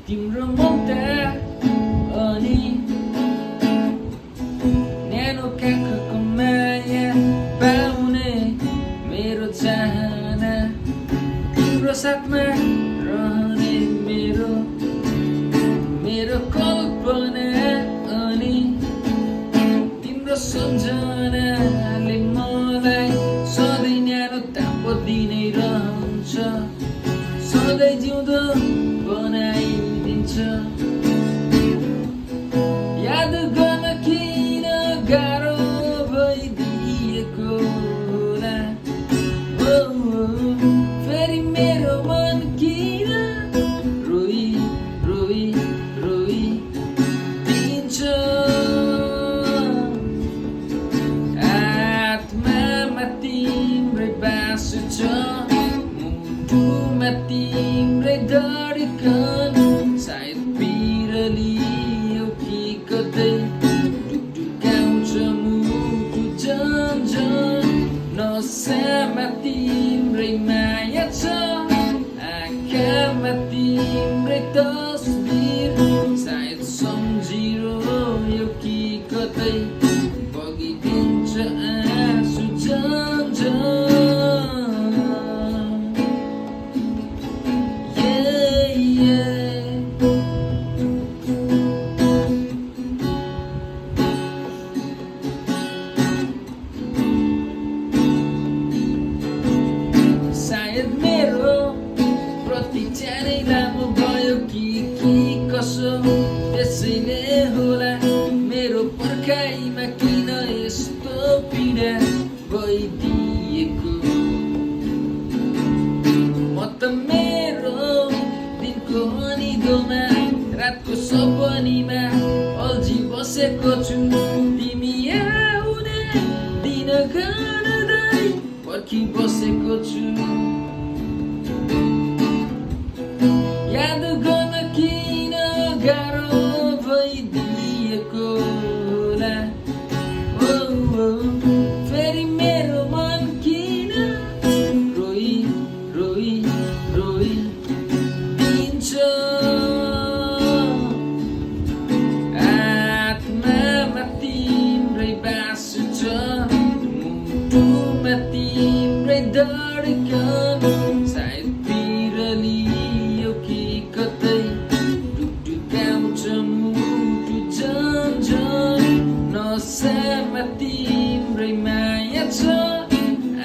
तिम्रो ममता अनि न्यानो काखको माया पाउने मेरो चाहना तिम्रो साथमा रहने मेरो कल्पना अनि तिम्रो सम्झनाले मलाई सधैँ न्यानो ताप दिनै रहन्छ सधैँ जिउँदो बनाइदिन्छ याद गर्न किन गाह्रो भइदिएको होला फेरि मेरो मन किन रोइ रोइ रोइ दिन्छ आत्मामा तिम्रै बास छ मुटुमा तिम्रै धड्कन सायद बिरलियो कि कतै डुकडुकाउँछ मुटु झन्झन नसामा तिम्रै माया छ आँखामा तिम्रै तस्बिर सायद सम्झिरह्यो कि कतै बगिदिन्छ आँसु झन्झन सायद मेरो प्रतीक्षा नै लामो भयो कि कसो त्यसैले होला मेरो पर्खाइमा किन यस्तो पीडा भइदिएको म त मेरो दिनको अनिदोमा रातको सपनीमा अल्झी बसेको छु तिमी आउने दिन गर्दै पर्खी बसेको छु याद गर्न किन गाह्रो भइदिएको होला फेरि मेरो मन किन रोइ रोइ रोइ दिन्छ आत्मामा तिम्रै बास छ मुटुमा तिम्रै धड्कन सायद बिरलियो कि कतै डुकडुकाउँछ मुटु झन्झन नसामा तिम्रै माया छ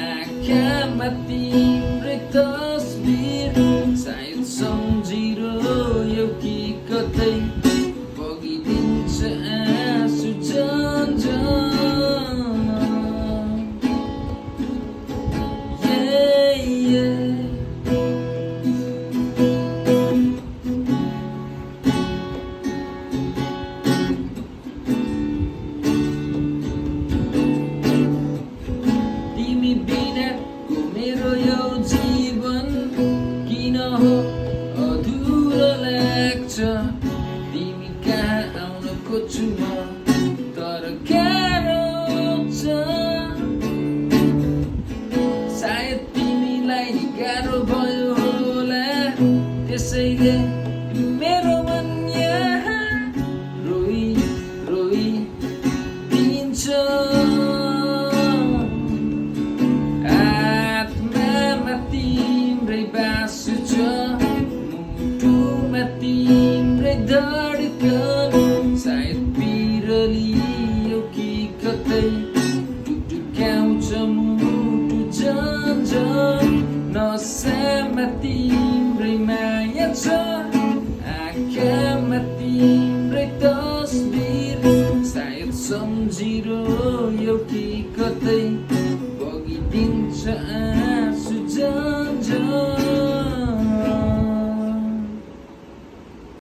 आँखामा तिम्रै तस्बिर सायद सम्झिरह्यो कि कतै बगिदिन्छ आँसु झन्झन तिमी बिनाको मेरो यो जीवन किन हो अधुरो लाग्छ तिमी कहाँ आउन खोज्छु म तर गाह्रो छ सायद तिमीलाई गाह्रो भयो होला त्यसैले मेरो मन यहाँ रोइ रोइ दिन्छ आत्मामा तिम्रै बास छ मुटुमा तिम्रै धड्कन सायद बिरलियो कि कतै डुकडुकाउँछ मुटु झन्झन नसामा तिम्रै माया छ आँखामा तिम्रै तस्बिर सायद सम्झिरह्यो कि कतै बगिदिन्छ